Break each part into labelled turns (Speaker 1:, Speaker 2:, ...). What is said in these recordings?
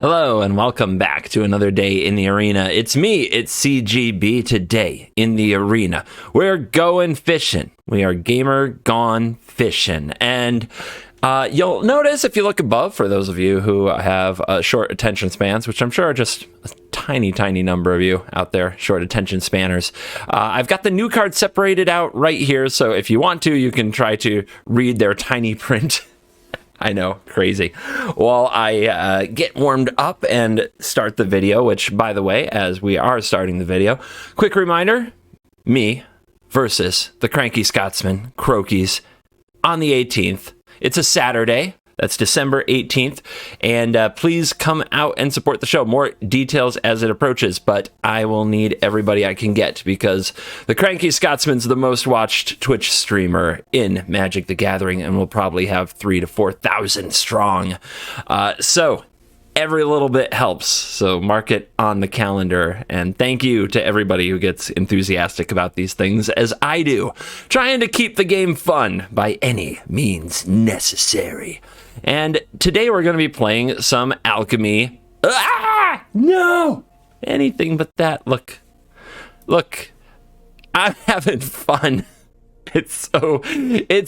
Speaker 1: Hello and welcome back to another day in the arena. It's me, it's CGB. Today in the arena. We're going fishing. We are gamer gone fishing. And you'll notice if you look above, for those of you who have short attention spans, which I'm sure are just a tiny number of you out there, short attention spanners, I've got the new cards separated out right here. So if you want to, you can try to read their tiny print. I know, crazy. While I get warmed up and start the video, which, by the way, as we are starting the video, quick reminder, me versus the Cranky Scotsman, Croakies, on the 18th. It's a Saturday. That's December 18th. And please come out and support the show. More details as it approaches, but I will need everybody I can get because the Cranky Scotsman's the most watched Twitch streamer in Magic the Gathering and will probably have 3,000 to 4,000 strong. So every little bit helps. So mark it on the calendar. And thank you to everybody who gets enthusiastic about these things as I do, trying to keep the game fun by any means necessary. And today we're going to be playing some Alchemy. No! Anything but that. Look, I'm having fun. It's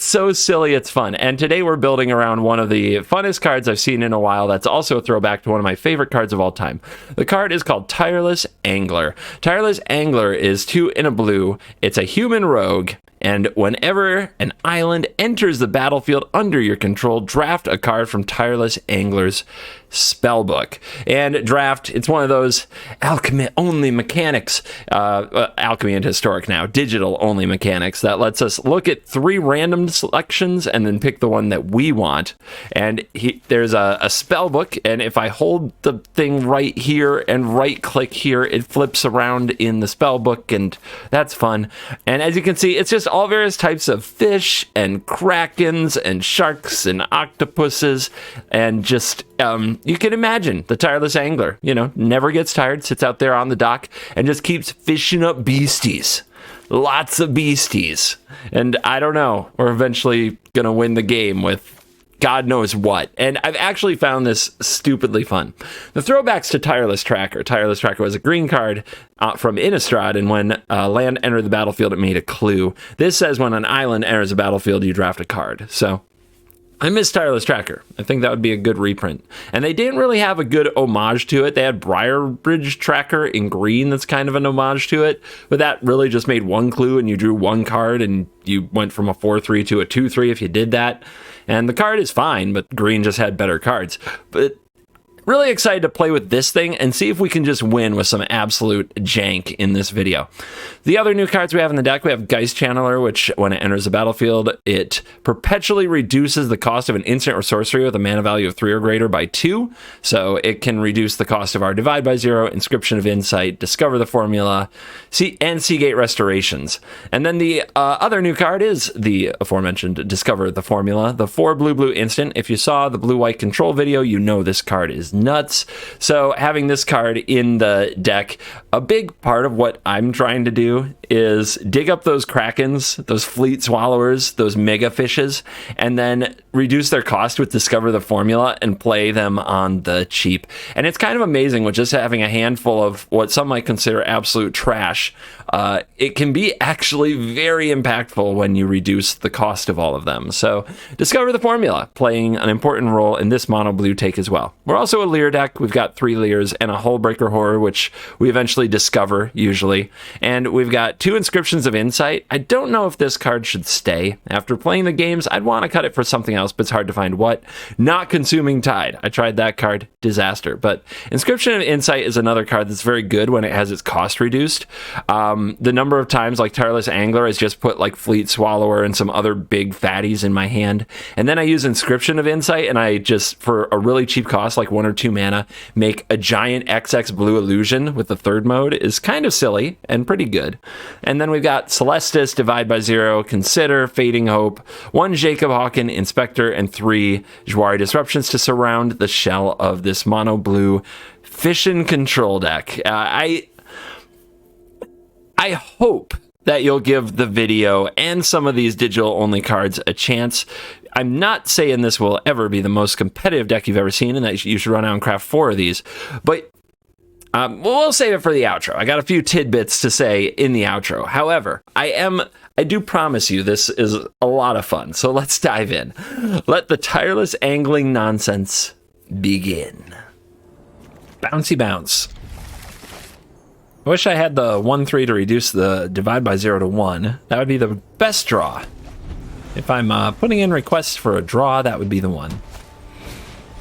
Speaker 1: so silly, it's fun. And today we're building around one of the funnest cards I've seen in a while. That's also a throwback to one of my favorite cards of all time. The card is called Tireless Angler. Tireless Angler is 2 in a blue. It's a human rogue. And whenever an island enters the battlefield under your control, draft a card from Tireless Angler's spellbook. And draft, it's one of those alchemy-only mechanics, alchemy and historic now, digital-only mechanics that lets us look at 3 random selections and then pick the one that we want. And there's a spellbook, and if I hold the thing right here and right-click here, it flips around in the spellbook, and that's fun. And as you can see, it's just all various types of fish and krakens and sharks and octopuses, and just you can imagine the Tireless Angler, never gets tired, sits out there on the dock and just keeps fishing up beasties. Lots of beasties. And I don't know, we're eventually gonna win the game with God knows what. And I've actually found this stupidly fun. The throwbacks to Tireless Tracker. Tireless Tracker was a green card from Innistrad, and when land entered the battlefield, it made a clue. This says when an island enters the battlefield, you draft a card. So I miss Tireless Tracker. I think that would be a good reprint. And they didn't really have a good homage to it. They had Briarbridge Tracker in green that's kind of an homage to it, but that really just made one clue and you drew one card and you went from a 4-3 to a 2-3 if you did that. And the card is fine, but green just had better cards. But really excited to play with this thing and see if we can just win with some absolute jank in this video. The other new cards we have in the deck, we have Geist Channeler, which when it enters the battlefield, it perpetually reduces the cost of an instant or sorcery with a mana value of 3 or greater by 2. So it can reduce the cost of our Divide by Zero, Inscription of Insight, Discover the Formula, and Seagate Restorations. And then the other new card is the aforementioned Discover the Formula, the 4 blue instant. If you saw the blue-white control video, you know this card is nuts. So having this card in the deck, a big part of what I'm trying to do is dig up those krakens, those fleet swallowers, those mega fishes, and then reduce their cost with Discover the Formula and play them on the cheap. And it's kind of amazing with just having a handful of what some might consider absolute trash. It can be actually very impactful when you reduce the cost of all of them. So Discover the Formula, playing an important role in this mono blue take as well. We're also a Leer deck. We've got 3 Leers and a Hullbreaker Horror, which we eventually discover usually. And we've got 2 Inscriptions of Insight. I don't know if this card should stay. After playing the games, I'd want to cut it for something else, but it's hard to find what. Not Consuming Tide. I tried that card. Disaster. But Inscription of Insight is another card that's very good when it has its cost reduced. The number of times like Tireless Angler has just put like Fleet Swallower and some other big fatties in my hand. And then I use Inscription of Insight and I just, for a really cheap cost, like 1 or 2 mana, make a giant XX blue illusion with the 3rd mode is kind of silly and pretty good. And then we've got Celestis, Divide by Zero, Consider, Fading Hope, 1 Jacob Hawken, Inspector, and 3 Jwari Disruptions to surround the shell of this mono blue Fission control deck. I hope that you'll give the video and some of these digital only cards a chance. I'm not saying this will ever be the most competitive deck you've ever seen and that you should run out and craft 4 of these, but we'll save it for the outro. I got a few tidbits to say in the outro. However, I do promise you this is a lot of fun, so let's dive in. Let the tireless angling nonsense begin. Bouncy bounce. I wish I had the 1-3 to reduce the divide by 0 to 1. That would be the best draw. If I'm putting in requests for a draw, that would be the one.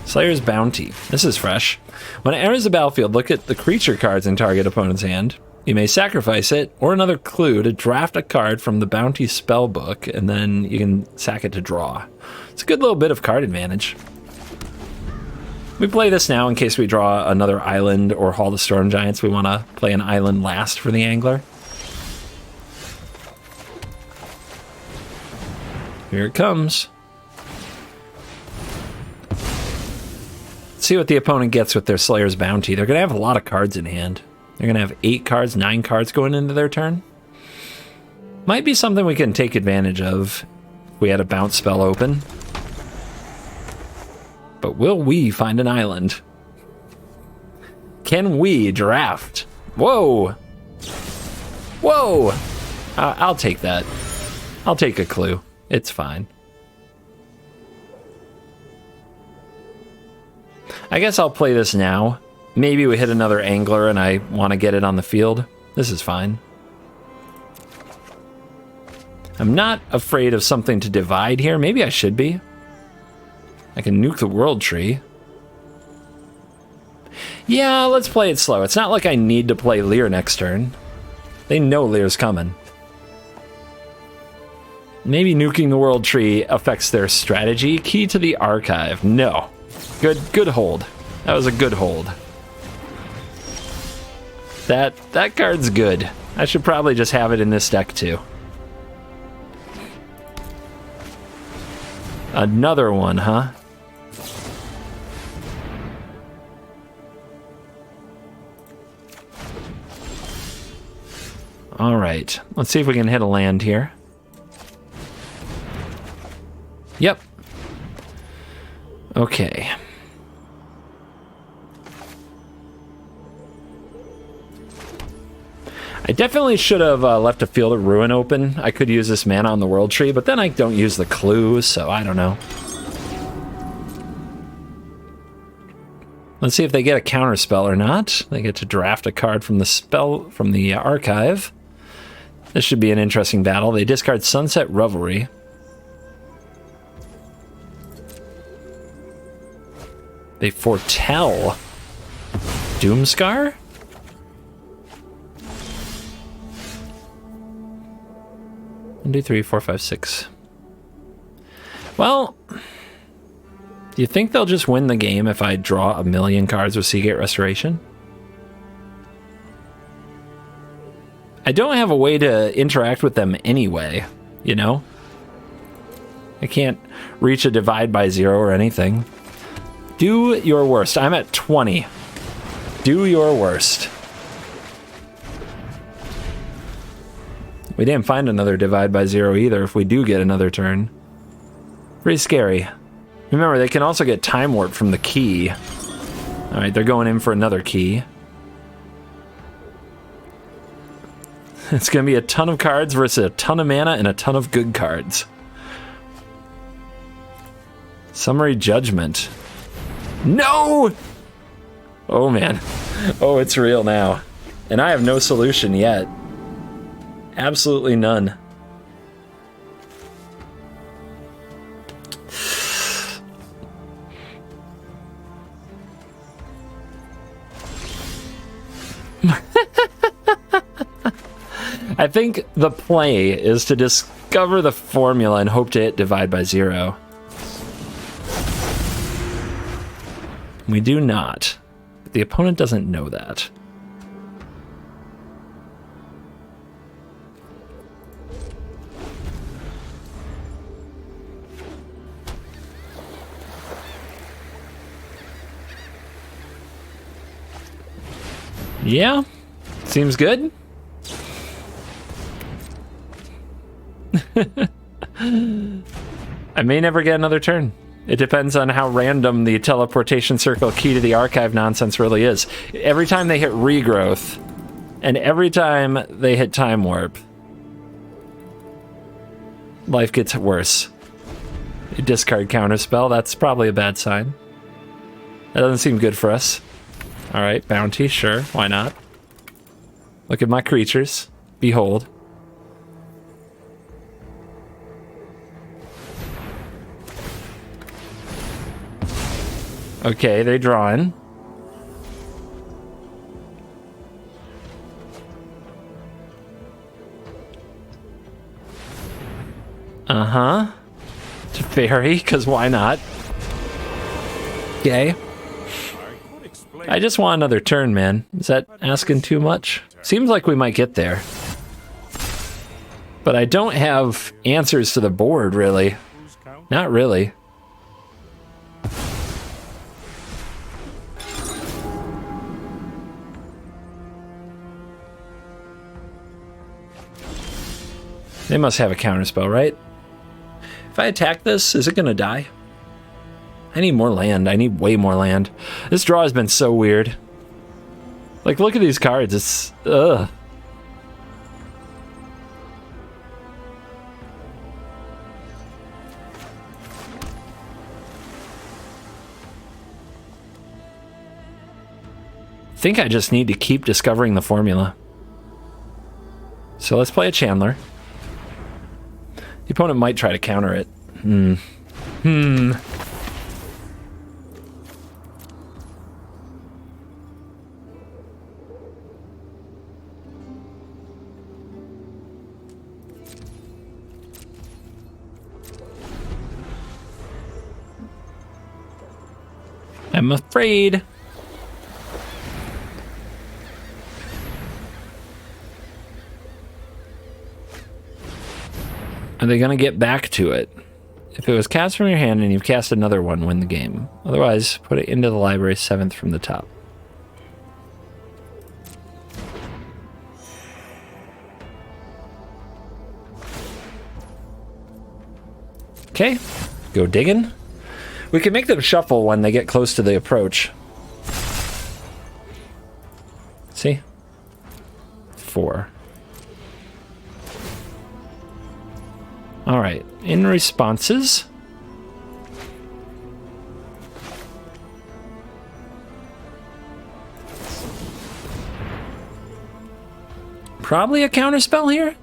Speaker 1: Slayer's Bounty. This is fresh. When it enters the battlefield, look at the creature cards in target opponent's hand. You may sacrifice it or another clue to draft a card from the Bounty spell book, and then you can sack it to draw. It's a good little bit of card advantage. We play this now in case we draw another island or Hall of Storm Giants. We want to play an island last for the angler. Here it comes. Let's see what the opponent gets with their Slayer's Bounty. They're going to have a lot of cards in hand. They're going to have 8 cards, 9 cards going into their turn. Might be something we can take advantage of if we had a bounce spell open. But will we find an island? Can we draft? Whoa! Whoa! I'll take that. I'll take a clue. It's fine. I guess I'll play this now. Maybe we hit another angler and I want to get it on the field. This is fine. I'm not afraid of something to divide here. Maybe I should be. I can nuke the world tree. Yeah, let's play it slow. It's not like I need to play Lear next turn. They know Lear's coming. Maybe nuking the world tree affects their strategy. Key to the archive. No. Good hold. That was a good hold. That card's good. I should probably just have it in this deck too. Another one, huh? All right, let's see if we can hit a land here. Yep. Okay. I definitely should have left a Field of Ruin open. I could use this mana on the World Tree, but then I don't use the clues, so I don't know. Let's see if they get a counter spell or not. They get to draft a card from the spell from the archive. This should be an interesting battle. They discard Sunset Revelry. They foretell Doomscar? 1, 2, 3, 4, 5, 6. Well, do you think they'll just win the game if I draw 1,000,000 cards with Seagate Restoration? I don't have a way to interact with them anyway, you know? I can't reach a divide by 0 or anything. Do your worst. I'm at 20. Do your worst. We didn't find another divide by 0 either if we do get another turn. Pretty scary. Remember, they can also get Time Warp from the key. All right, they're going in for another key. It's going to be a ton of cards versus a ton of mana and a ton of good cards. Summary Judgment. No! Oh, man. Oh, it's real now. And I have no solution yet. Absolutely none. I think the play is to discover the formula and hope to hit divide by 0. We do not. But the opponent doesn't know that. Yeah, seems good. I may never get another turn. It depends on how random the teleportation circle key to the archive nonsense really is. Every time they hit regrowth, and every time they hit time warp, life gets worse. You discard counterspell, that's probably a bad sign. That doesn't seem good for us. Alright, bounty, sure, why not? Look at my creatures. Behold. Okay, they draw in. Uh-huh. To fairy, because why not? Okay. I just want another turn, man. Is that asking too much? Seems like we might get there. But I don't have answers to the board, really. Not really. They must have a counterspell, right? If I attack this, is it gonna die? I need more land. I need way more land. This draw has been so weird. Like, look at these cards. It's... ugh. I think I just need to keep discovering the formula. So let's play a Chandler. The opponent might try to counter it. I'm afraid. Are they going to get back to it? If it was cast from your hand and you've cast another one, win the game. Otherwise, put it into the library 7th from the top. Okay, go digging. We can make them shuffle when they get close to the approach. See? 4. All right, in responses. Probably a counterspell here.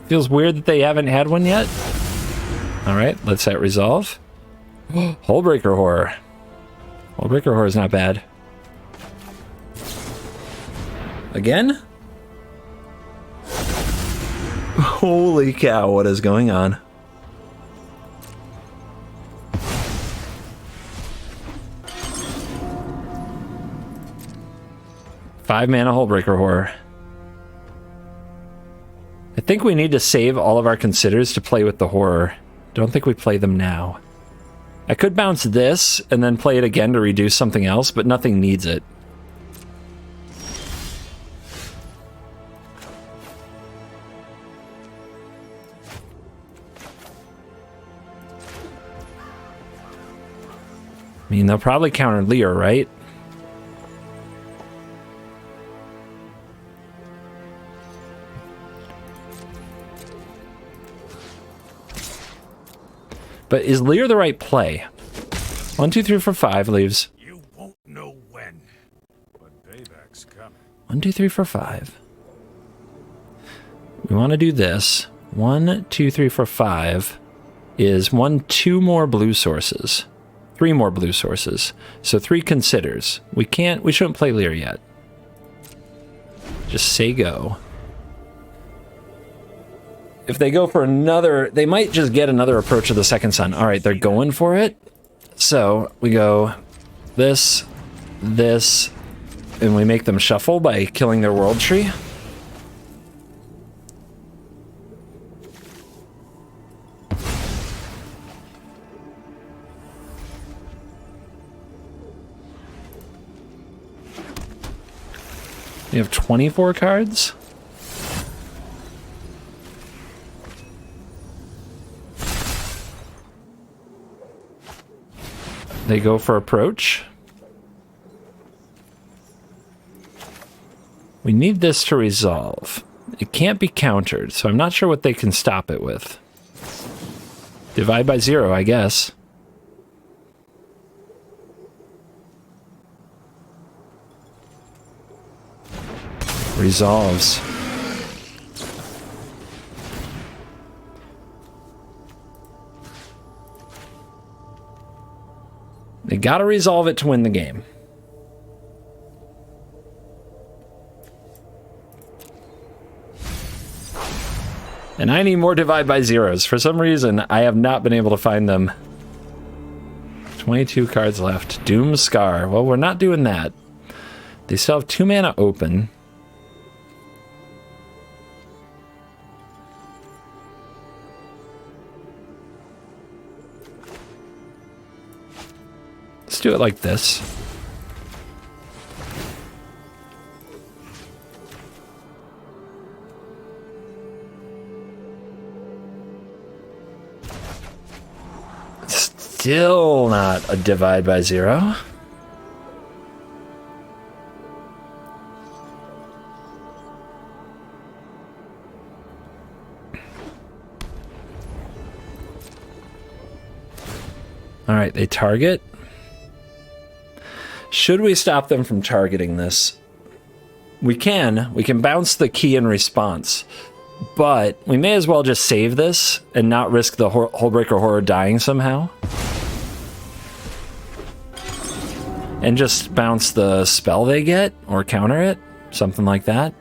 Speaker 1: Feels weird that they haven't had one yet. All right, let's set resolve. Hullbreaker Horror. Hullbreaker Horror is not bad. Again? Holy cow, what is going on? Five mana Hullbreaker Horror. I think we need to save all of our considers to play with the horror. Don't think we play them now. I could bounce this and then play it again to reduce something else, but nothing needs it. I mean, they'll probably counter Lear, right? But is Lear the right play? 1, 2, 3, 4, 5 leaves.
Speaker 2: You won't know when, but payback's coming.
Speaker 1: 1, 2, 3, 4, 5. We want to do this. 1, 2, 3, 4, 5 is 2 more blue sources. 3 more blue sources. So 3 considers. We shouldn't play Lear yet. Just say go. If they go for another, they might just get another approach of the second sun. All right, they're going for it. So we go this, this, and we make them shuffle by killing their world tree. We have 24 cards. They go for approach. We need this to resolve. It can't be countered, so I'm not sure what they can stop it with. Divide by 0, I guess. Resolves. They gotta resolve it to win the game. And I need more divide by zeros. For some reason, I have not been able to find them. 22 cards left. Doom Scar. Well, we're not doing that. They still have 2 mana open. Let's do it like this. Still not a divide by 0. All right, they target. Should we stop them from targeting this? We can. We can bounce the key in response. But we may as well just save this and not risk the Hullbreaker Horror dying somehow. And just bounce the spell they get or counter it. Something like that.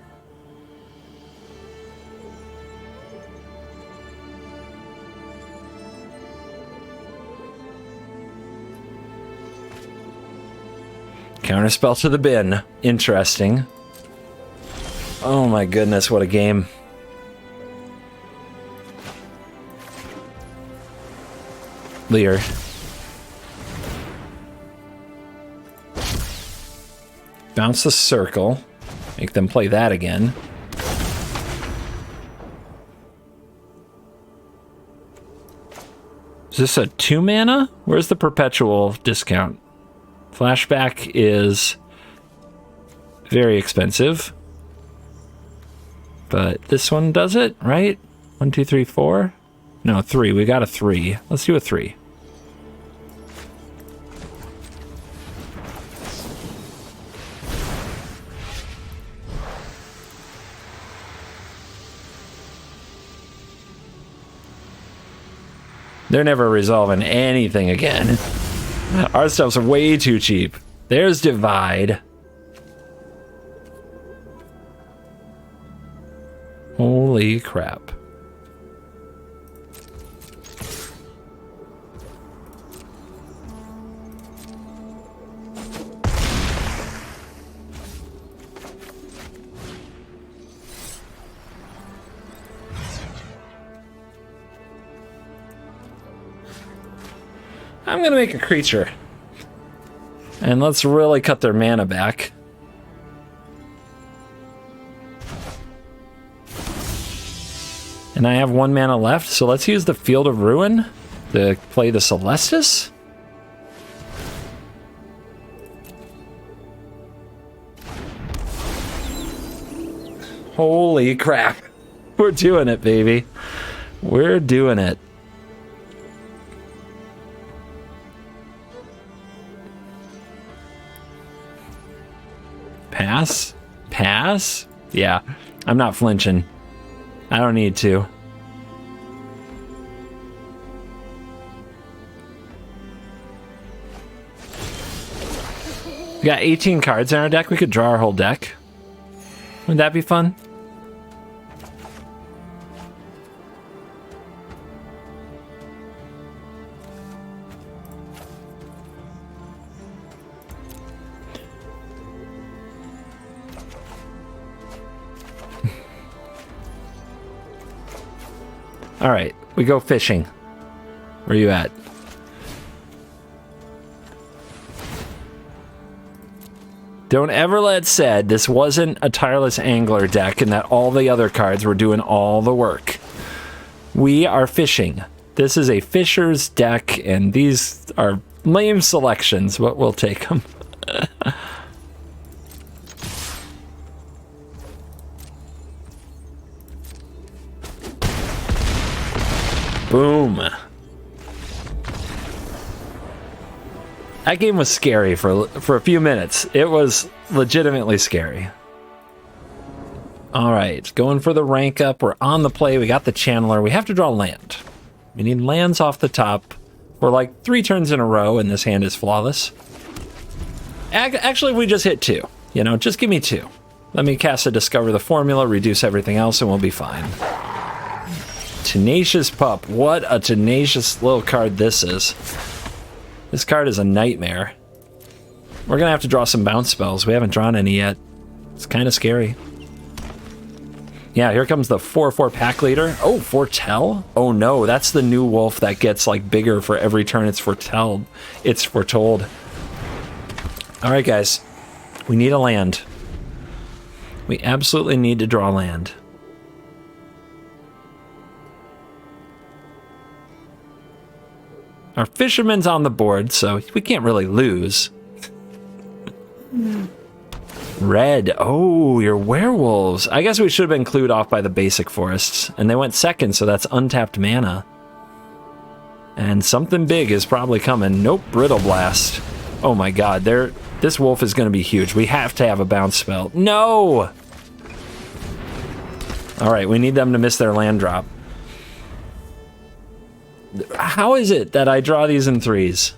Speaker 1: Counterspell to the bin. Interesting. Oh my goodness, what a game. Lear. Bounce the circle. Make them play that again. Is this a 2 mana? Where's the perpetual discount? Flashback is very expensive. But this one does it, right? 1, 2, 3, 4? No, 3. We got a 3. Let's do a 3. They're never resolving anything again. Our stuff's way too cheap. There's Divide. Holy crap. I'm gonna make a creature. And let's really cut their mana back. And I have 1 mana left, so let's use the Field of Ruin to play the Celestis. Holy crap. We're doing it, baby. We're doing it. Pass? Pass? Yeah, I'm not flinching. I don't need to. We got 18 cards in our deck. We could draw our whole deck. Wouldn't that be fun? All right, we go fishing. Where are you at? Don't ever let said this wasn't a Tireless Angler deck and that all the other cards were doing all the work. We are fishing. This is a fisher's deck, and these are Lame selections, but we'll take them. Boom. That game was scary for a few minutes. It was legitimately scary. All right, going for the rank up. We're on the play. We got the channeler. We have to draw land. We need lands off the top. We're like 3 turns in a row, and this hand is flawless. Actually, we just hit 2. You know, just give me 2. Let me cast a Discover the Formula, reduce everything else, and we'll be fine. Tenacious Pup. What a tenacious little card this is. This card is a nightmare. We're going to have to draw some bounce spells. We haven't drawn any yet. It's kind of scary. Yeah, here comes the 4/4 pack leader. Oh, Foretell? Oh no, that's the new wolf that gets like bigger for every turn it's foretold. All right, guys. We need a land. We absolutely need to draw land. Our fisherman's on the board, so we can't really lose. Red. Oh, your werewolves. I guess we should have been clued off by the basic forests. And they went second, so that's untapped mana. And something big is probably coming. Nope, Brittle Blast. Oh my god, this wolf is going to be huge. We have to have a bounce spell. No! Alright, we need them to miss their land drop. How is it that I draw these in 3s?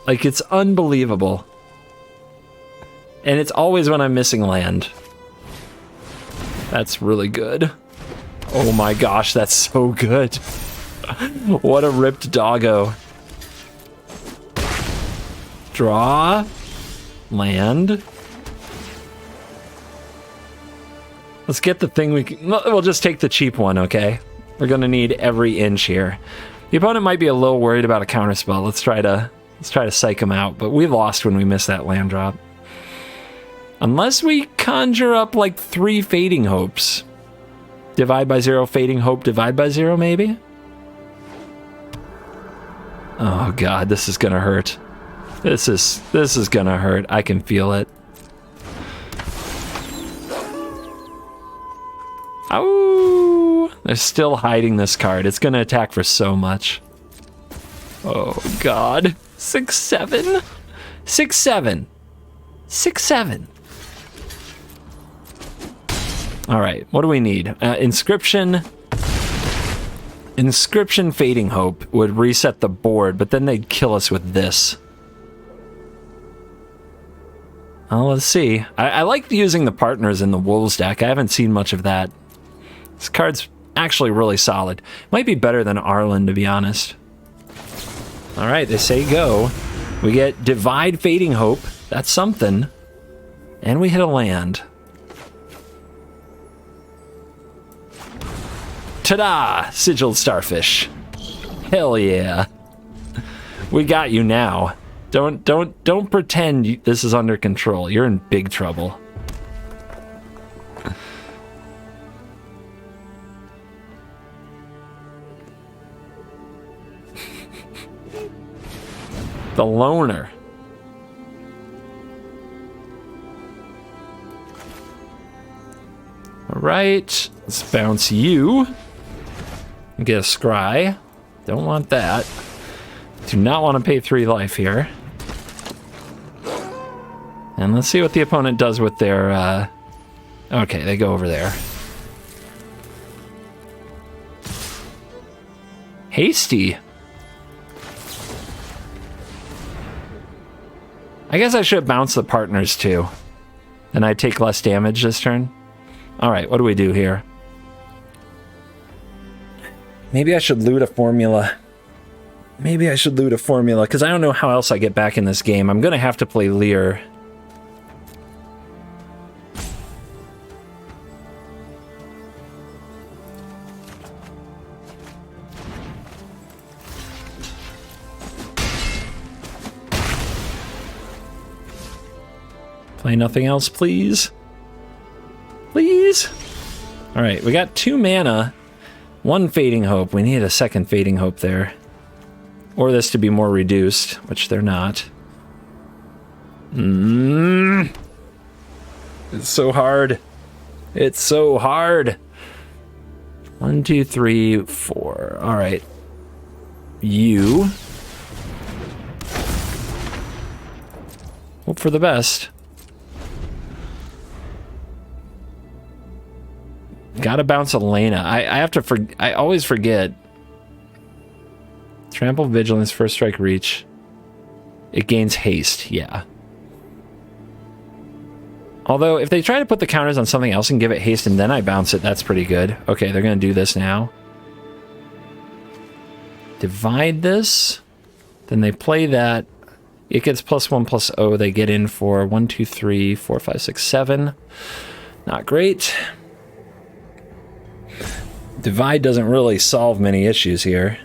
Speaker 1: Like, it's unbelievable. And it's always when I'm missing land. That's really good. Oh my gosh, that's so good. What a ripped doggo. Draw. Land. Let's get the thing we can... We'll just take the cheap one, okay? We're gonna need every inch here. The opponent might be a little worried about a counterspell. Let's try to psych him out, but we lost when we missed that land drop. Unless we conjure up like 3 Fading Hopes. Divide by 0, Fading Hope, divide by 0, maybe? Oh god, this is gonna hurt. This is gonna hurt. I can feel it. Ow! They're still hiding this card. It's gonna attack for so much. Oh god. 6/7? 6/7. 6/7. Alright, what do we need? Inscription. Inscription Fading Hope would reset the board, but then they'd kill us with this. Oh, let's see. I like using the partners in the Wolves deck. I haven't seen much of that. This card's actually really solid. Might be better than Arlen, to be honest. Alright, they say go. We get Divide Fading Hope. That's something. And we hit a land. Ta-da! Sigiled Starfish. Hell yeah. We got you now. Don't pretend this is under control. You're in big trouble. The Loner. All right, let's bounce you. Get a Scry. Don't want that. Do not want to pay 3 life here. And let's see what the opponent does with their... Okay, they go over there. Hasty. I guess I should have bounced the partners too. Then I take less damage this turn. Alright, what do we do here? Maybe I should loot a formula. Maybe I should loot a formula, because I don't know how else I get back in this game. I'm going to have to play Lear. Play nothing else, please. Please? Alright, we got 2 mana. 1 Fading Hope. We need a second Fading Hope there. Or this to be more reduced, which they're not. It's so hard. It's so hard. 1, 2, 3, 4. All right. You. Hope for the best. Gotta bounce Elena. I have to I always forget. Trample, vigilance, first strike, reach. It gains haste, yeah. Although, if they try to put the counters on something else and give it haste and then I bounce it, that's pretty good. Okay, they're gonna do this now. Divide this. Then they play that. It gets +1/+0. They get in for 1, 2, 3, 4, 5, 6, 7. Not great. Divide doesn't really solve many issues here.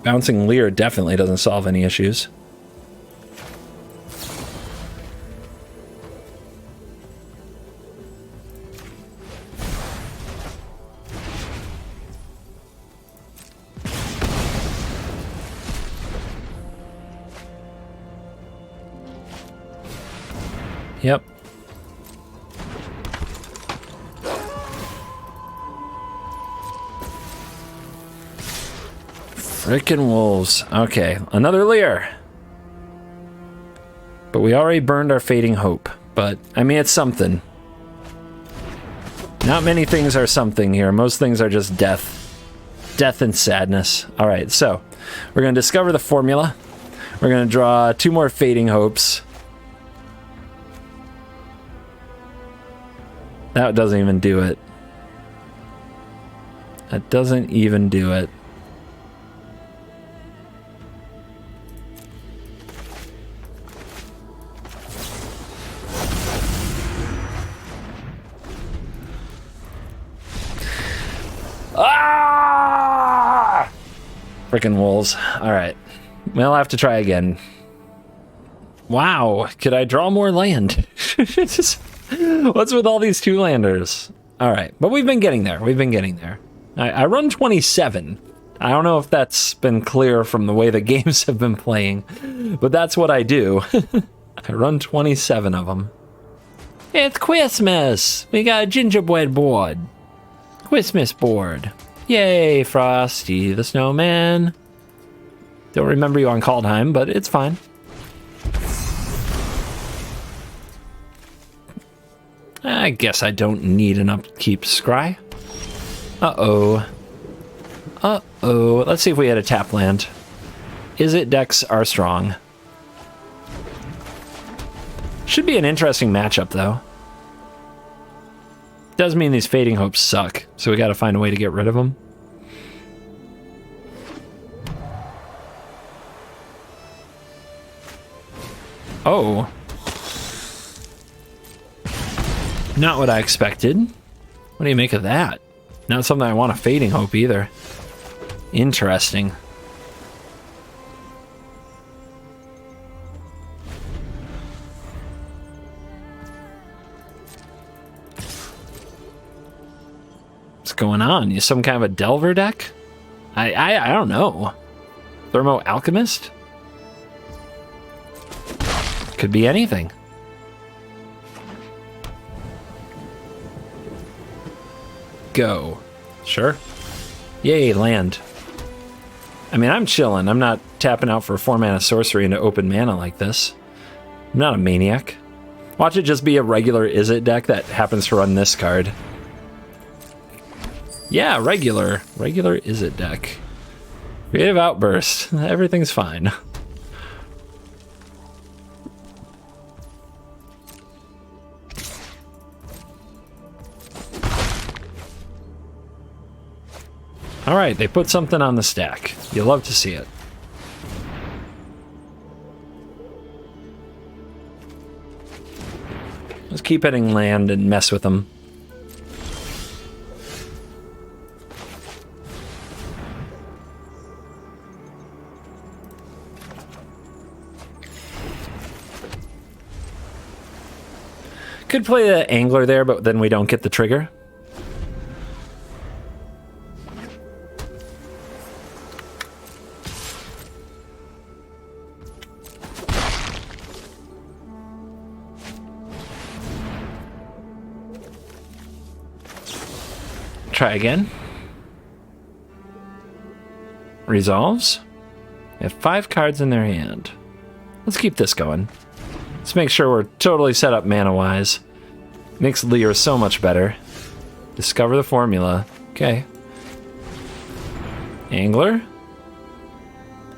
Speaker 1: Bouncing Leer definitely doesn't solve any issues. Yep. Frickin' wolves. Okay, another Leer. But we already burned our Fading Hope. But, I mean, it's something. Not many things are something here. Most things are just death. Death and sadness. Alright, so, we're going to discover the formula. We're going to draw 2 more Fading Hopes. That doesn't even do it. That doesn't even do it. Ah! Frickin' wolves. Alright. We'll have to try again. Wow. Could I draw more land? What's with all these 2-landers? Alright. But we've been getting there. We've been getting there. I run 27. I don't know if that's been clear from the way the games have been playing. But that's what I do. I run 27 of them. It's Christmas! We got a gingerbread board. Christmas board. Yay, Frosty the Snowman. Don't remember you on Kaldheim, but it's fine. I guess I don't need an upkeep scry. Uh-oh. Uh-oh. Let's see if we had a tap land. Is it decks are strong? Should be an interesting matchup, though. Does mean these Fading Hopes suck, so we gotta find a way to get rid of them. Oh. Not what I expected. What do you make of that? Not something I want a Fading Hope either. Interesting. What's going on? You some kind of a Delver deck? I don't know. Thermo Alchemist? Could be anything. Go. Sure. Yay, land. I mean, I'm chilling. I'm not tapping out for 4-mana sorcery into open mana like this. I'm not a maniac. Watch it just be a regular Is It deck that happens to run this card. Yeah, regular. Regular Is It deck. Creative Outburst. Everything's fine. Alright, they put something on the stack. You love to see it. Let's keep hitting land and mess with them. Could play the Angler there, but then we don't get the trigger. try again. Resolves. They have 5 cards in their hand. Let's keep this going. Let's make sure we're totally set up mana-wise. Makes Lear so much better. Discover the formula. Okay. Angler.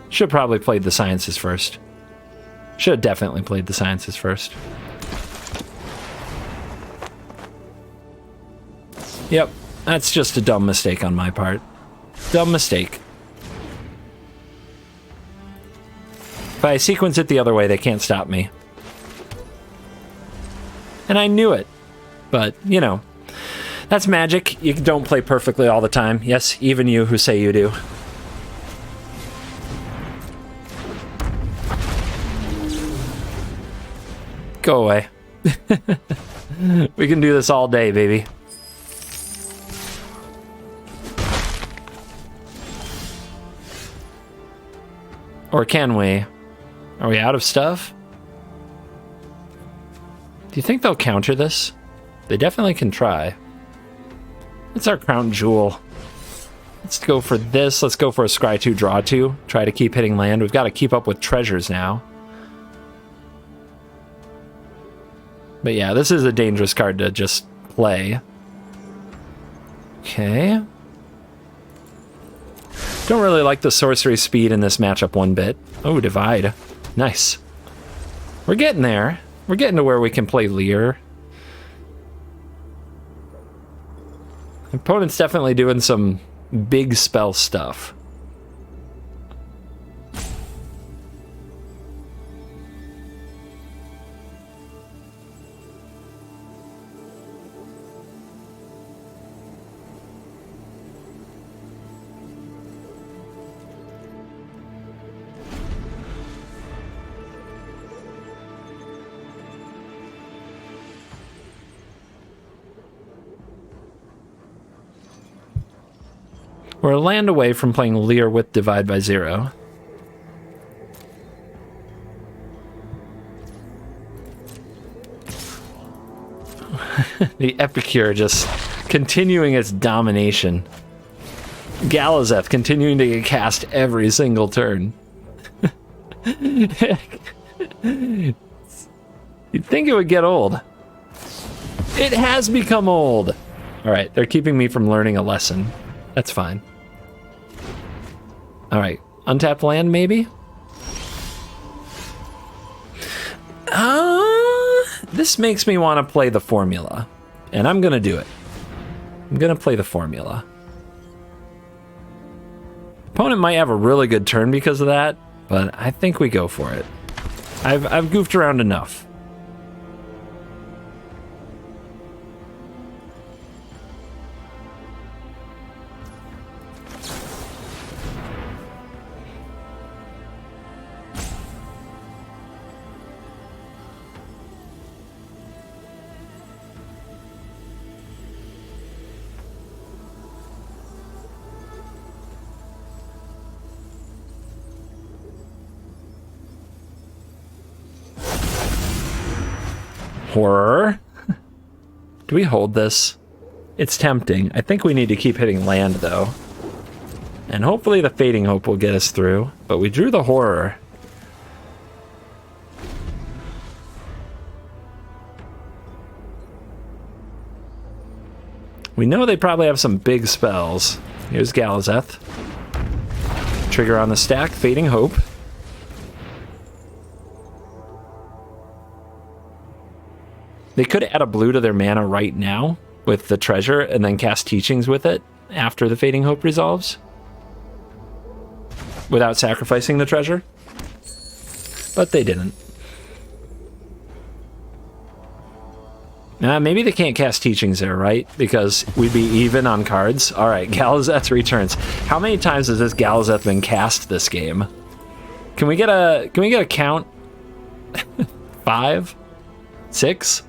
Speaker 1: Should have probably played the sciences first. Should have definitely played the sciences first. Yep, that's just a dumb mistake on my part. Dumb mistake. If I sequence it the other way, they can't stop me. And I knew it. But, you know, that's magic. You don't play perfectly all the time. Yes, even you who say you do. Go away. We can do this all day, baby. Or can we? Are we out of stuff? Do you think they'll counter this? They definitely can try. It's our crown jewel. Let's go for this. Let's go for a scry 2, draw 2. Try to keep hitting land. We've got to keep up with treasures now. But yeah, this is a dangerous card to just play. Okay. Don't really like the sorcery speed in this matchup one bit. Oh, divide. Nice. We're getting there. We're getting to where we can play Lear. Opponent's definitely doing some big spell stuff. We're a land away from playing Lear with Divide by 0. The Epicure just continuing its domination. Galazeth continuing to get cast every single turn. You'd think it would get old. It has become old. All right, they're keeping me from learning a lesson. That's fine. All right, untapped land maybe? This makes me want to play the formula, and I'm gonna do it. I'm gonna play the formula. Opponent might have a really good turn because of that, but I think we go for it. I've goofed around enough. Horror. Do we hold this? It's tempting. I think we need to keep hitting land, though. And hopefully the Fading Hope will get us through. But we drew the Horror. We know they probably have some big spells. Here's Galazeth. Trigger on the stack, Fading Hope. They could add a blue to their mana right now with the treasure and then cast Teachings with it after the Fading Hope resolves without sacrificing the treasure, but they didn't. Maybe they can't cast Teachings there, right? Because we'd be even on cards. All right, Galazeth returns. How many times has this Galazeth been cast this game? Can we get a count? 5? 6?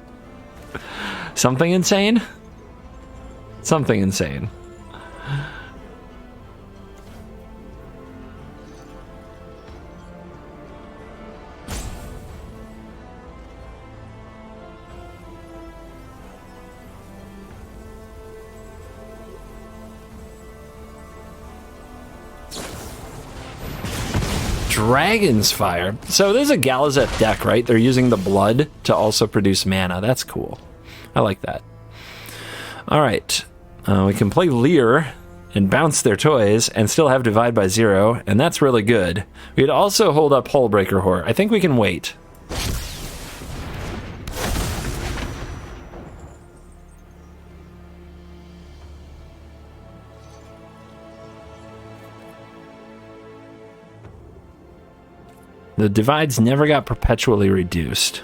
Speaker 1: Something insane? Something insane. Dragon's Fire. So this is a Galazeth deck, right? They're using the blood to also produce mana. That's cool. I like that. All right. We can play Leer and bounce their toys and still have Divide by 0, and that's really good. We could also hold up Hullbreaker Whore. I think we can wait. The divides never got perpetually reduced.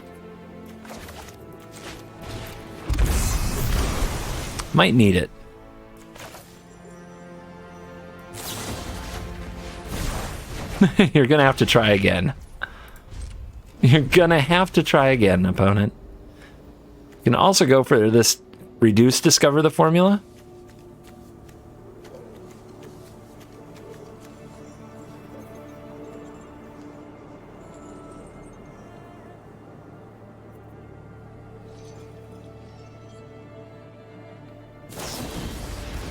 Speaker 1: Might need it. You're gonna have to try again. You're gonna have to try again, opponent. You can also go for this reduce discover the formula.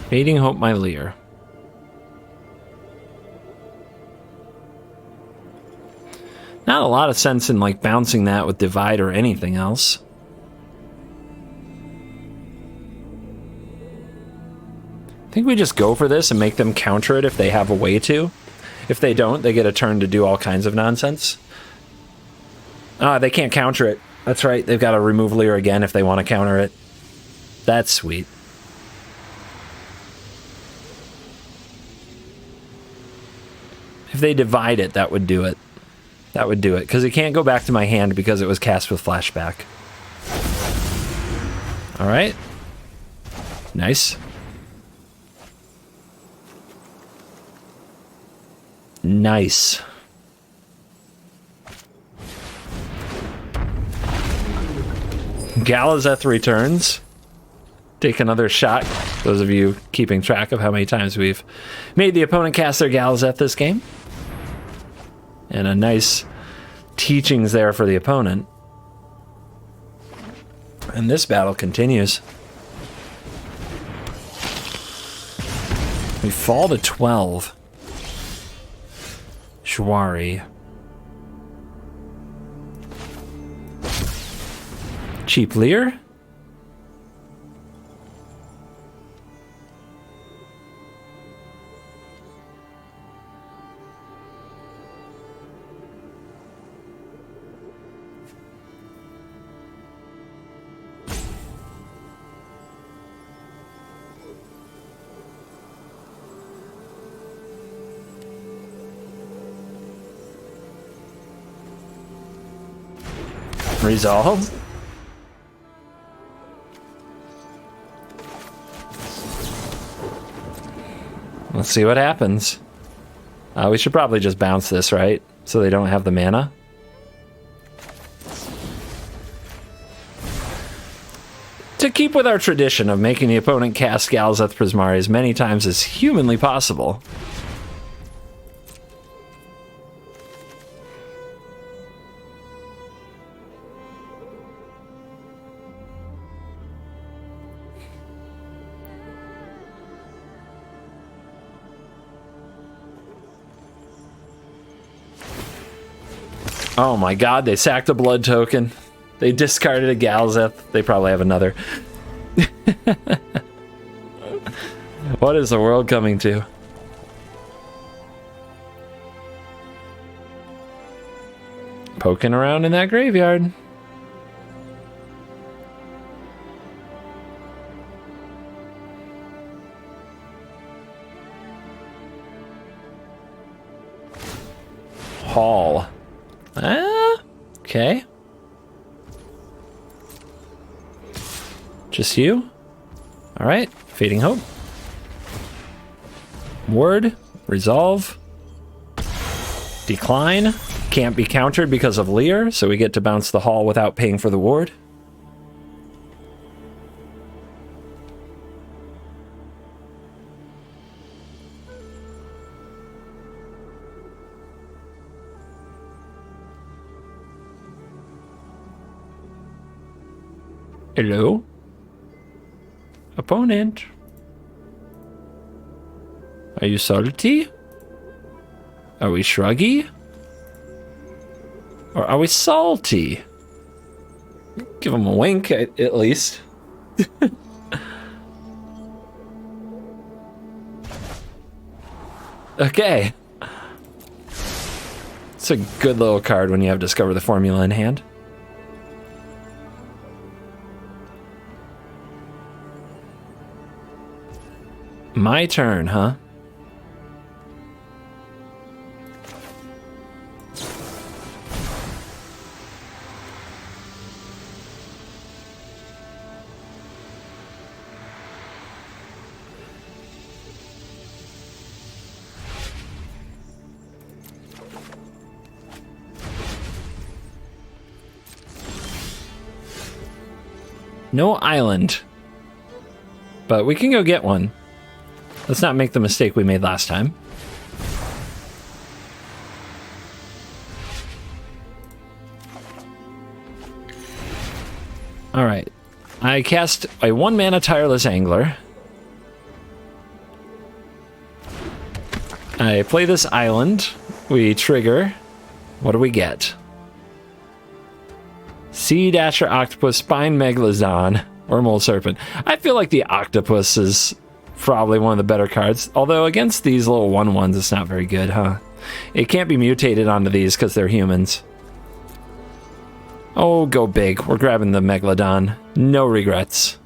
Speaker 1: Fading Hope my Leer. Not a lot of sense in like bouncing that with Divide or anything else. I think we just go for this and make them counter it if they have a way to. If they don't, they get a turn to do all kinds of nonsense. They can't counter it. That's right, they've got to remove Leer again if they want to counter it. That's sweet. If they divide it, that would do it. That would do it, because it can't go back to my hand because it was cast with flashback. All right. Nice. Nice. Galazeth returns. Take another shot. Those of you keeping track of how many times we've made the opponent cast their Galazeth this game. And a nice teachings there for the opponent. And this battle continues. We fall to 12. Shwari. Cheap Leer. Resolve. Let's see what happens. We should probably just bounce this, right? So they don't have the mana. To keep with our tradition of making the opponent cast Galazeth Prismari as many times as humanly possible. Oh my god, they sacked a blood token. They discarded a Galazeth. They probably have another. What is the world coming to? Poking around in that graveyard. Hall. Okay. Just you? Alright. Fading Hope. Ward. Resolve. Decline. Can't be countered because of Leer, so we get to bounce the Hall without paying for the ward. Hello? Opponent? Are you salty? Are we shruggy? Or are we salty? Give him a wink, at least. Okay. It's a good little card when you have Discover the Formula in hand. My turn, huh? No island. But we can go get one. Let's not make the mistake we made last time. Alright. I cast a 1-mana Tireless Angler. I play this island. We trigger. What do we get? Sea Dasher, Octopus, Spine Megalodon, or Mole Serpent. I feel like the Octopus is probably one of the better cards. Although against these little 1/1s, it's not very good, huh? It can't be mutated onto these because they're humans. Oh, go big. We're grabbing the Megalodon. No regrets.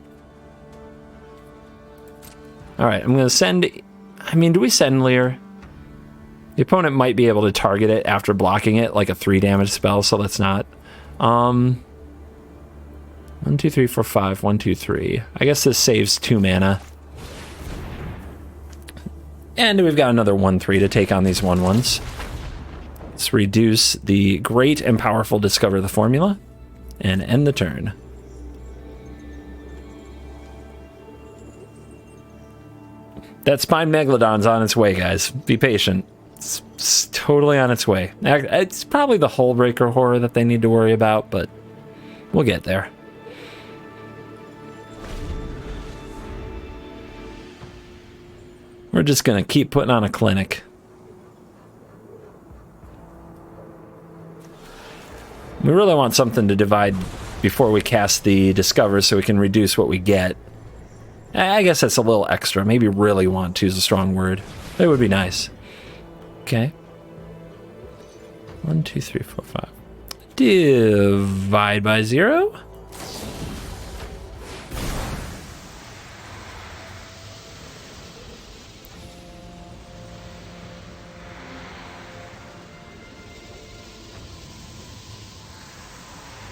Speaker 1: Alright, I'm going to send... I mean, do we send Lear? The opponent might be able to target it after blocking it, like a 3 damage spell, so let's not. 1, 2, 3, 4, 5. 1, 2, 3. I guess this saves 2 mana. And we've got another 1/3 to take on these 1/1s. Let's reduce the great and powerful Discover the Formula and end the turn. That Spine Megalodon's on its way, guys. Be patient. It's totally on its way. It's probably the Hullbreaker horror that they need to worry about, but we'll get there. We're just gonna keep putting on a clinic. We really want something to divide before we cast the Discover so we can reduce what we get. I guess that's a little extra. Maybe really want to is a strong word. It would be nice. Okay. 1, 2, 3, 4, 5. Divide by 0.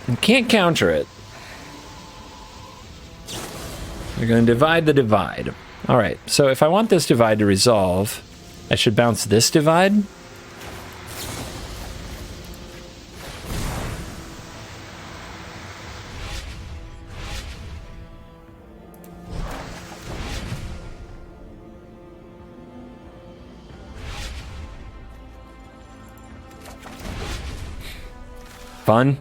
Speaker 1: And can't counter it. We're going to divide the divide. All right, so if I want this divide to resolve, I should bounce this divide. Fun.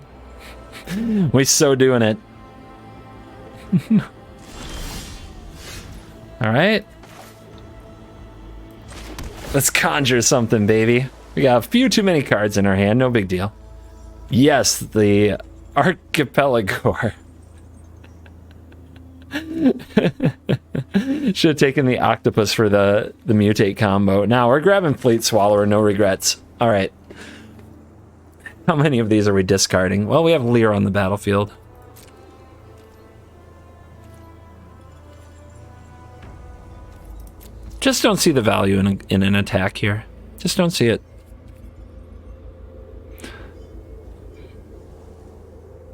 Speaker 1: We so doing it. All right. Let's conjure something, baby. We got a few too many cards in our hand. No big deal. Yes, the Archipelago. Should have taken the Octopus for the mutate combo. Now we're grabbing Fleet Swallower. No regrets. All right. How many of these are we discarding? Well, we have Lear on the battlefield. Just don't see the value in an attack here. Just don't see it.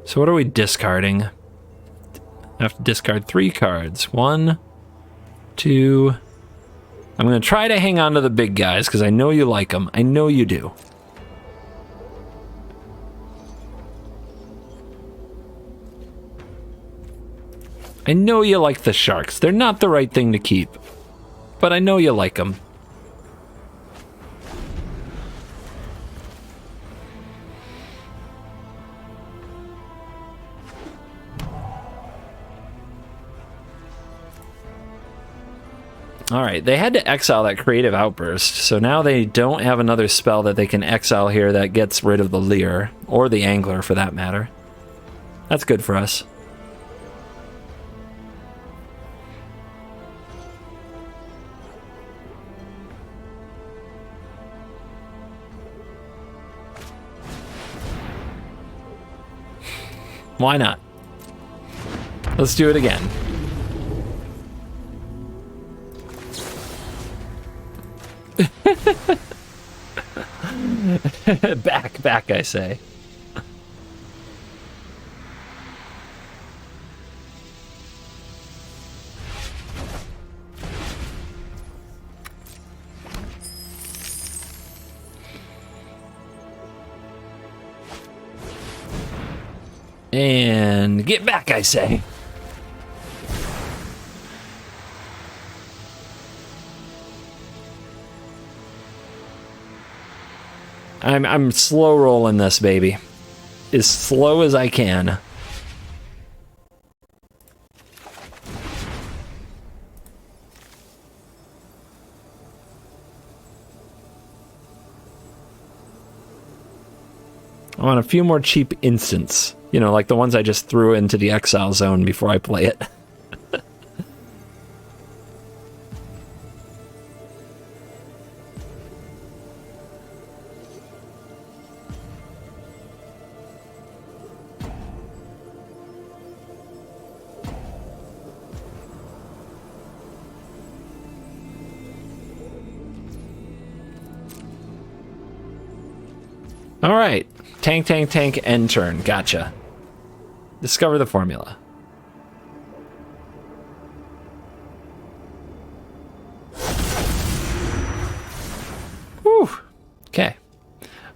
Speaker 1: So what are we discarding? I have to discard 3 cards. 1, 2. I'm going to try to hang on to the big guys because I know you like them. I know you do. I know you like the sharks. They're not the right thing to keep. But I know you like them. All right, they had to exile that Creative Outburst, so now they don't have another spell that they can exile here that gets rid of the Leer, or the Angler for that matter. That's good for us. Why not? Let's do it again. Back, I say. And get back, I say. I'm slow rolling this baby. As slow as I can. I want a few more cheap instants. You know, like the ones I just threw into the exile zone before I play it. All right. Tank, end turn. Gotcha. Discover the formula. Whew. Okay.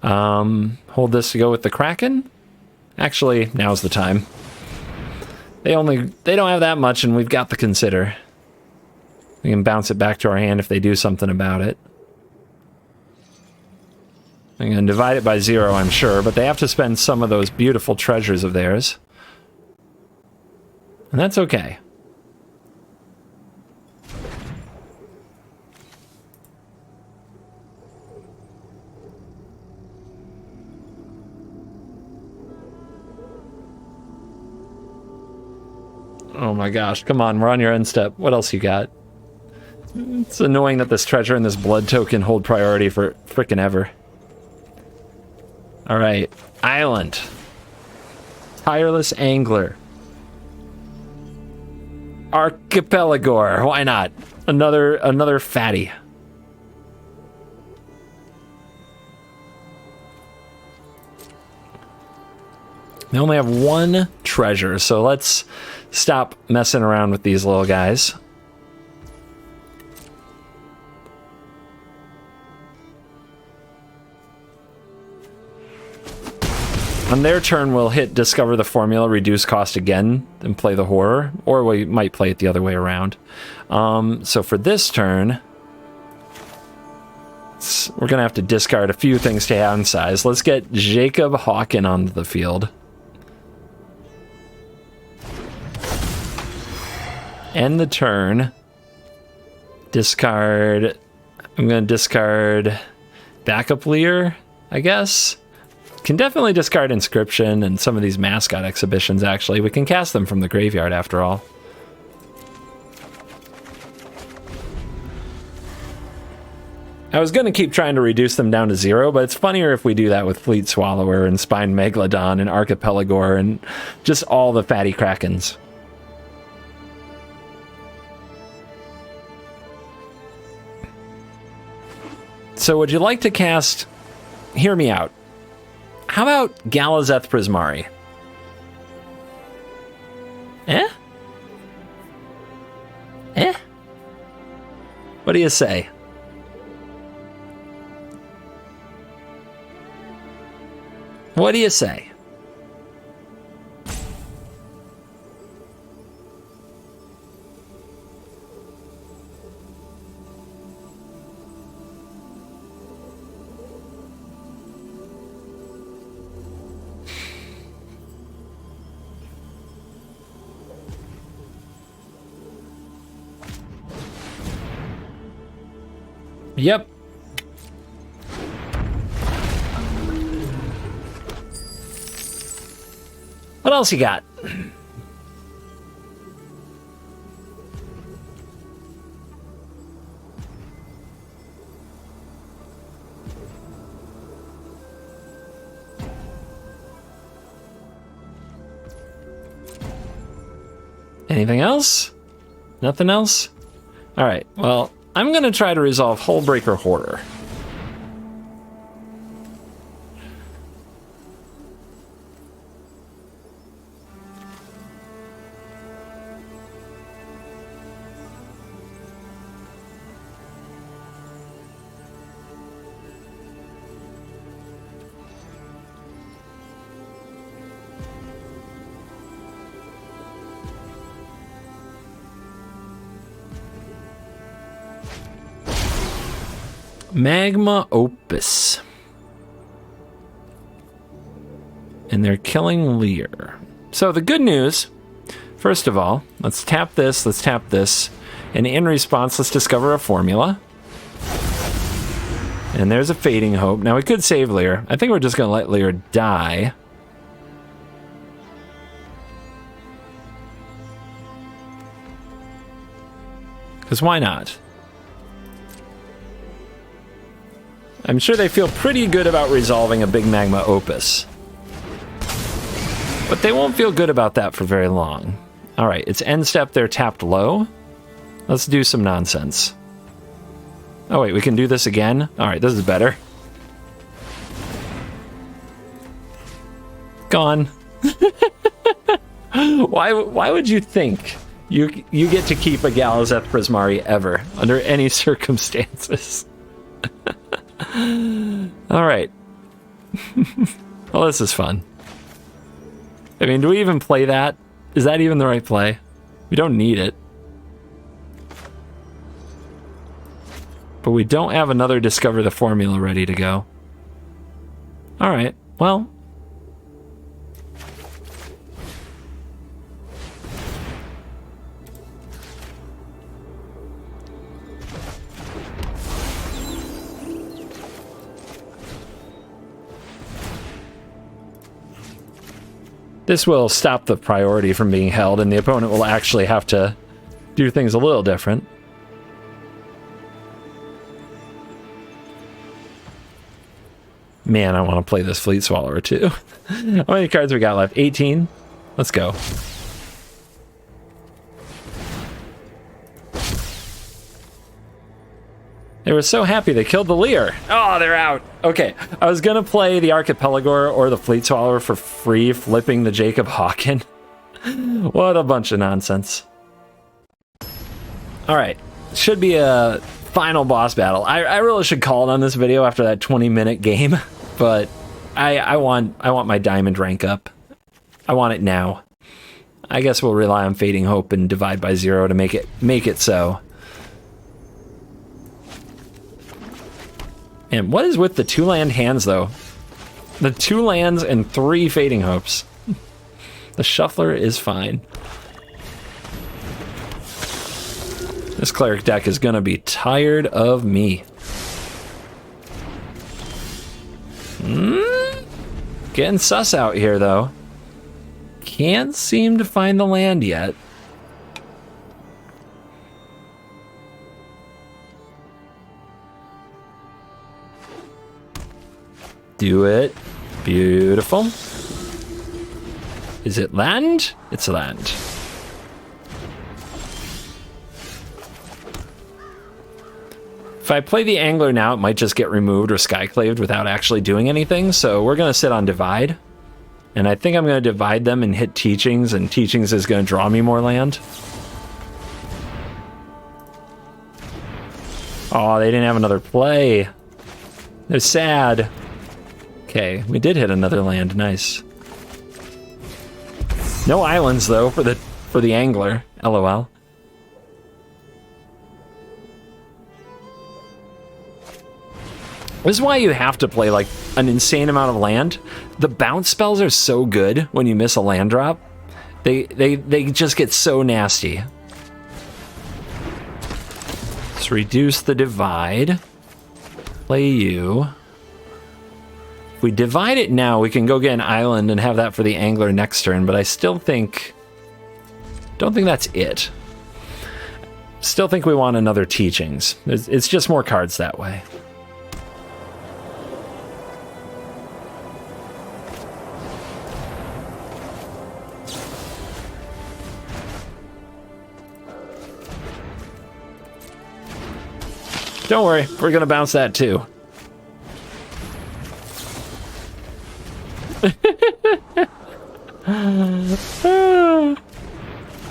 Speaker 1: Hold this to go with the Kraken. Actually, now's the time. They don't have that much, and we've got the Consider. We can bounce it back to our hand if they do something about it. I'm going to divide it by 0, I'm sure, but they have to spend some of those beautiful treasures of theirs. And that's okay. Oh my gosh, come on, we're on your end step. What else you got? It's annoying that this treasure and this blood token hold priority for frickin' ever. All right, Island. Tireless Angler. Archipelagore, why not? Another fatty. They only have one treasure, so let's stop messing around with these little guys. On their turn, we'll hit Discover the Formula, reduce cost again, and play the Horror. Or we might play it the other way around. So for this turn, we're going to have to discard a few things to hand size. Let's get Jacob Hawken onto the field. End the turn. Discard. I'm going to discard Backup Leer, I guess. Can definitely discard Inscription and some of these mascot exhibitions, actually. We can cast them from the graveyard, after all. I was going to keep trying to reduce them down to 0, but it's funnier if we do that with Fleet Swallower and Spine Megalodon and Archipelagore and just all the fatty Krakens. So would you like to cast... Hear me out. How about Galazeth Prismari? Eh? Eh? What do you say? What do you say? Yep. What else you got? Anything else? Nothing else? All right, well, I'm gonna try to resolve Hullbreaker Horror. Magma Opus. And they're killing Lear. So the good news, first of all, let's tap this, and in response, let's discover a formula. And there's a Fading Hope. Now we could save Lear. I think we're just gonna let Lear die. Because why not? I'm sure they feel pretty good about resolving a big Magma Opus. But they won't feel good about that for very long. Alright, it's end step, they're tapped low. Let's do some nonsense. Oh wait, we can do this again? Alright, this is better. Gone. Why would you think you get to keep a Galazeth Prismari ever, under any circumstances? Alright. Well, this is fun. I mean, do we even play that? Is that even the right play? We don't need it. But we don't have another Discover the Formula ready to go. Alright, well. This will stop the priority from being held, and the opponent will actually have to do things a little different. Man, I want to play this Fleet Swallower too. How many cards we got left? 18? Let's go. They were so happy they killed the Lear. Oh, they're out. Okay, I was gonna play the Archipelagor or the Fleet Swallower for free, flipping the Jacob Hawken. What a bunch of nonsense. All right, should be a final boss battle. I really should call it on this video after that 20-minute game, but I want my diamond rank up. I want it now. I guess we'll rely on Fading Hope and divide by 0 to make it so. And what is with the 2-land hands, though? The 2 lands and 3 Fading Hopes. The Shuffler is fine. This Cleric deck is gonna be tired of me. Getting sus out here, though. Can't seem to find the land yet. Do it. Beautiful. Is it land? It's land. If I play the Angler now, it might just get removed or Skyclaved without actually doing anything, so we're going to sit on Divide. And I think I'm going to divide them and hit Teachings, and Teachings is going to draw me more land. Oh, they didn't have another play. They're sad. Okay, we did hit another land. Nice. No islands though for the Angler. LOL. This is why you have to play like an insane amount of land. The bounce spells are so good when you miss a land drop. They just get so nasty. Let's reduce the divide. play you. If we divide it now, we can go get an island and have that for the angler next turn, but I still think... don't think that's it. Still think we want another teachings. It's just more cards that way. Don't worry, we're gonna bounce that too.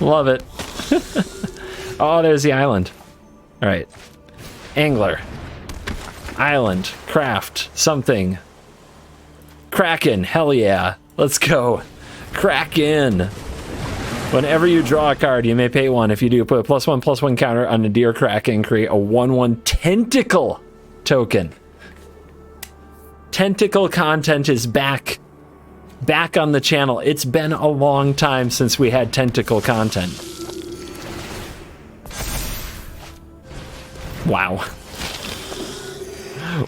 Speaker 1: Love it. Oh, there's the island. All right. Angler. Island. Craft. Something. Kraken. Hell yeah. Let's go. Kraken. Whenever you draw a card, you may pay 1. If you do, put a +1/+1 counter on the deer Kraken, create a 1/1 tentacle token. Tentacle content is back. Back on the channel. It's been a long time since we had tentacle content. Wow.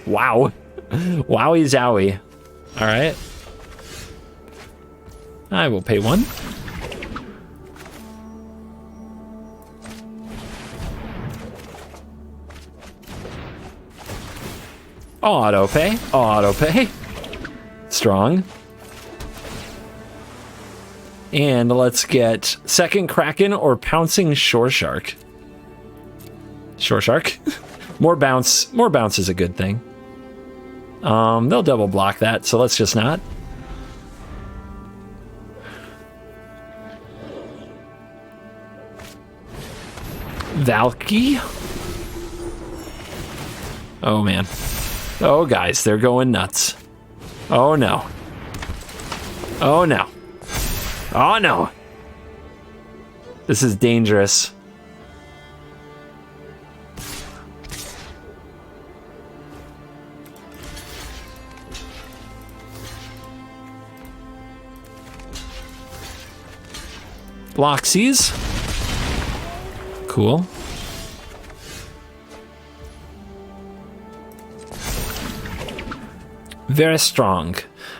Speaker 1: Wow. Wowie zowie. All right. I will pay 1. Auto pay. Auto pay. Strong. And let's get second Kraken or pouncing shore shark. Shore shark. More bounce. More bounce is a good thing. They'll double block that, so let's just not. Valky. Oh man. Oh guys, they're going nuts. Oh no. Oh no. Oh no. This is dangerous. Bloxies. Cool. Very strong.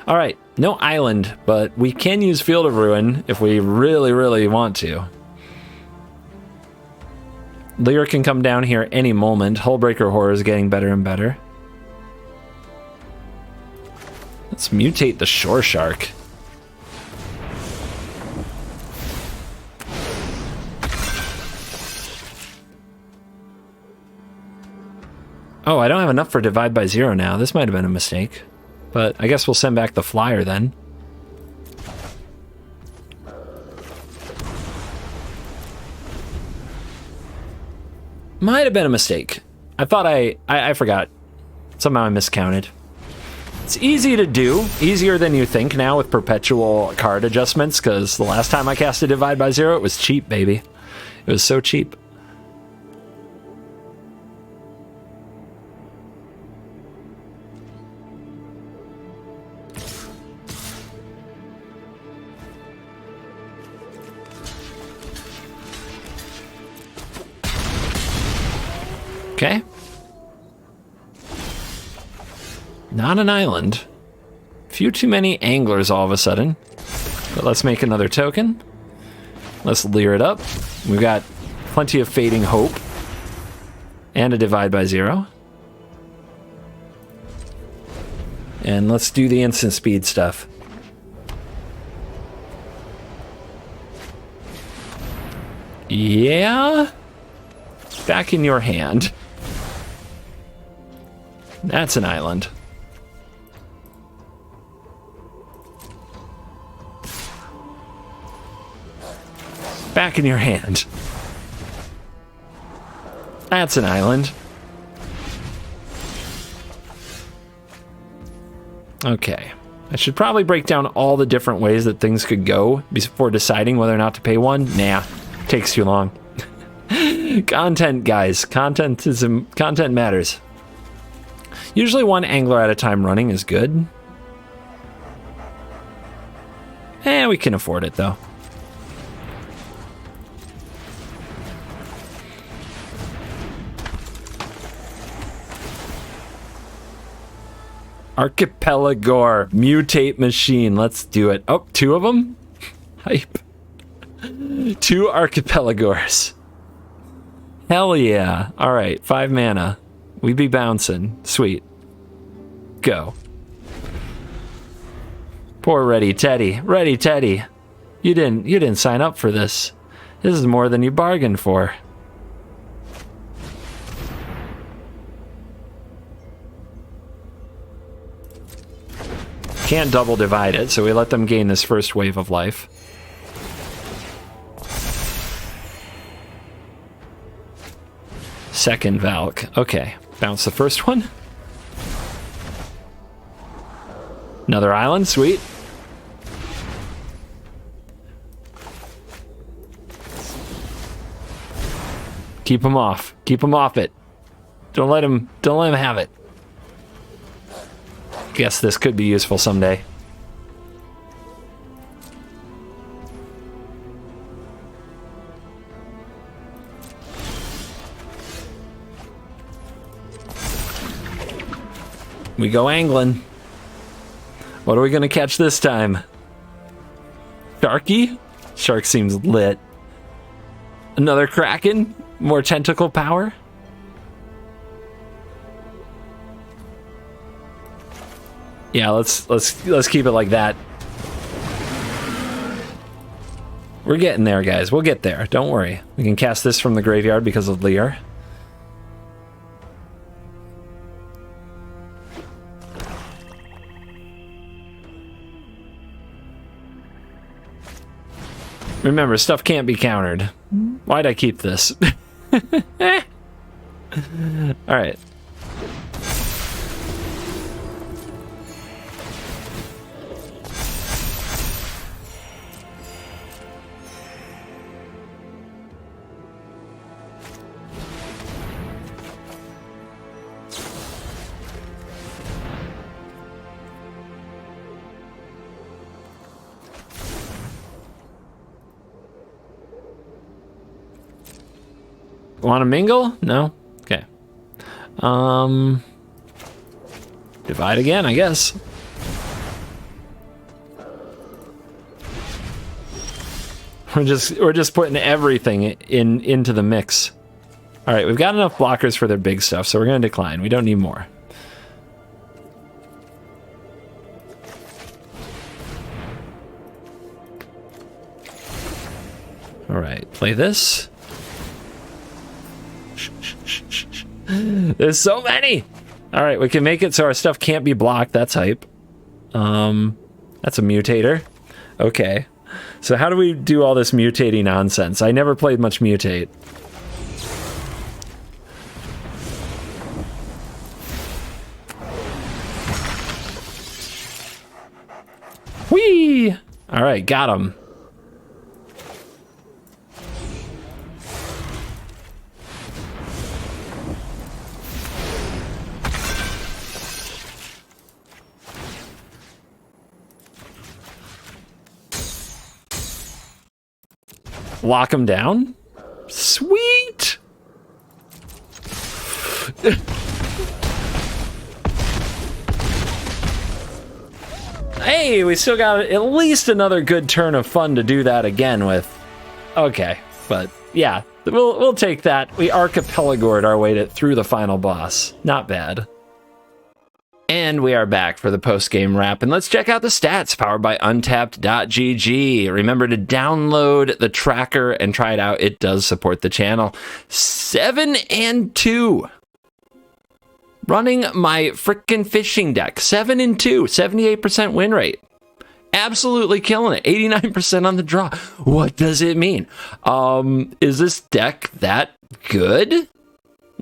Speaker 1: All right, no island, but we can use Field of Ruin if we really, really want to. Lear can come down here any moment. Hullbreaker Horror is getting better and better. Let's mutate the Shore Shark. Oh, I don't have enough for Divide by Zero now. This might have been a mistake. But I guess we'll send back the flyer then. Might have been a mistake. I thought I forgot. Somehow I miscounted. It's easy to do. Easier than you think now with perpetual card adjustments, because the last time I cast a Divide by Zero, it was cheap, baby. It was so cheap. Okay. Not an island. Few too many anglers all of a sudden. But let's make another token. Let's leer it up. We've got plenty of Fading Hope. And a Divide by Zero. And let's do the instant speed stuff. Yeah. Back in your hand. That's an island. Back in your hand. That's an island. Okay. I should probably break down all the different ways that things could go before deciding whether or not to pay 1. Nah, takes too long. Content, guys. Content matters. Usually 1 angler at a time running is good. We can afford it, though. Archipelago mutate machine. Let's do it. Oh, 2 of them? Hype. 2 archipelagors. Hell yeah. All right, 5 mana. We be bouncing. Sweet. Go. Poor Ready Teddy. Ready Teddy. You didn't sign up for this. This is more than you bargained for. Can't double divide it, so we let them gain this first wave of life. Second Valk. Okay, bounce the first one. Another island, sweet. Keep him off. Keep him off it. Don't let him have it. Guess this could be useful someday. We go angling. What are we gonna catch this time? Sharky? Shark seems lit. Another Kraken? More tentacle power? Yeah, let's keep it like that. We're getting there, guys. We'll get there. Don't worry. We can cast this from the graveyard because of Lear. Remember, stuff can't be countered. Why'd I keep this? All right. Want to mingle? No? Okay. Divide again, I guess. We're just putting everything into the mix. All right, we've got enough blockers for their big stuff, so we're going to decline. We don't need more. All right, play this. There's so many. All right, we can make it so our stuff can't be blocked. That's hype. That's a mutator. Okay. So how do we do all this mutating nonsense? I never played much mutate. Whee! All right, got him. Lock him down? Sweet! Hey, we still got at least another good turn of fun to do that again with. Okay, but yeah, we'll take that. We archipelagoed our way through the final boss. Not bad. And we are back for the post-game wrap, and let's check out the stats powered by Untapped.gg. Remember to download the tracker and try it out. It does support the channel. 7-2. Running my frickin' fishing deck. 7-2, 78% win rate. Absolutely killing it. 89% on the draw. What does it mean? Is this deck that good?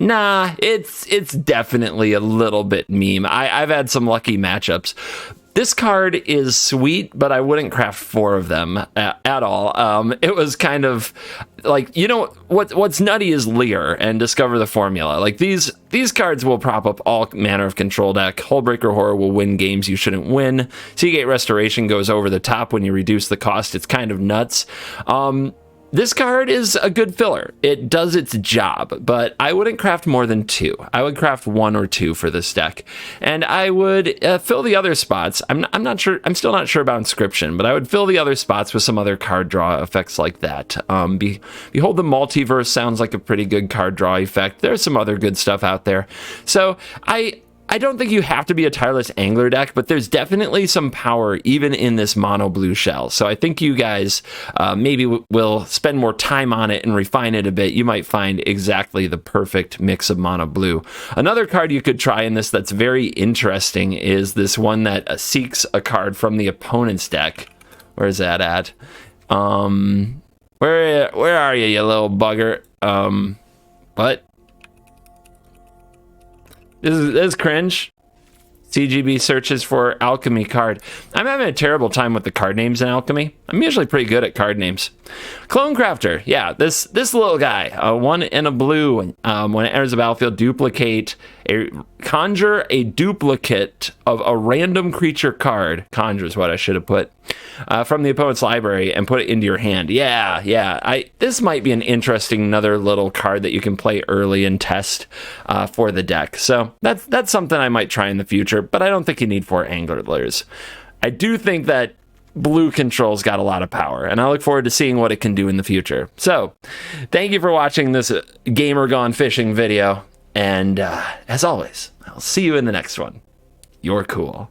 Speaker 1: Nah, it's definitely a little bit meme. I've had some lucky matchups. This card is sweet, but I wouldn't craft 4 of them at all. It was kind of like, you know, what's nutty is Lear and Discover the Formula. Like these cards will prop up all manner of control deck. Hullbreaker Horror will win games you shouldn't win. Seagate Restoration goes over the top when you reduce the cost. It's kind of nuts. This card is a good filler. It does its job, but I wouldn't craft more than 2. I would craft 1 or 2 for this deck, and I would fill the other spots. I'm not sure. I'm still not sure about Inscription, but I would fill the other spots with some other card draw effects like that. Behold the Multiverse sounds like a pretty good card draw effect. There's some other good stuff out there. So I don't think you have to be a Tireless Angler deck, but there's definitely some power even in this mono blue shell. So I think you guys maybe will spend more time on it and refine it a bit. You might find exactly the perfect mix of mono blue. Another card you could try in this that's very interesting is this one that seeks a card from the opponent's deck. Where's that at? Where are you, you little bugger? What? This is cringe. CGB searches for Alchemy card. I'm having a terrible time with the card names in Alchemy. I'm usually pretty good at card names. Clone Crafter. Yeah, this little guy. 1 and a blue. When it enters the battlefield, conjure a duplicate of a random creature card. Conjure is what I should have put. From the opponent's library and put it into your hand. Yeah. This might be an interesting another little card that you can play early and test for the deck. So that's something I might try in the future, but I don't think you need 4 anglers. I do think that blue control's got a lot of power, and I look forward to seeing what it can do in the future. So thank you for watching this Gamer Gone Fishing video, and as always, I'll see you in the next one. You're cool.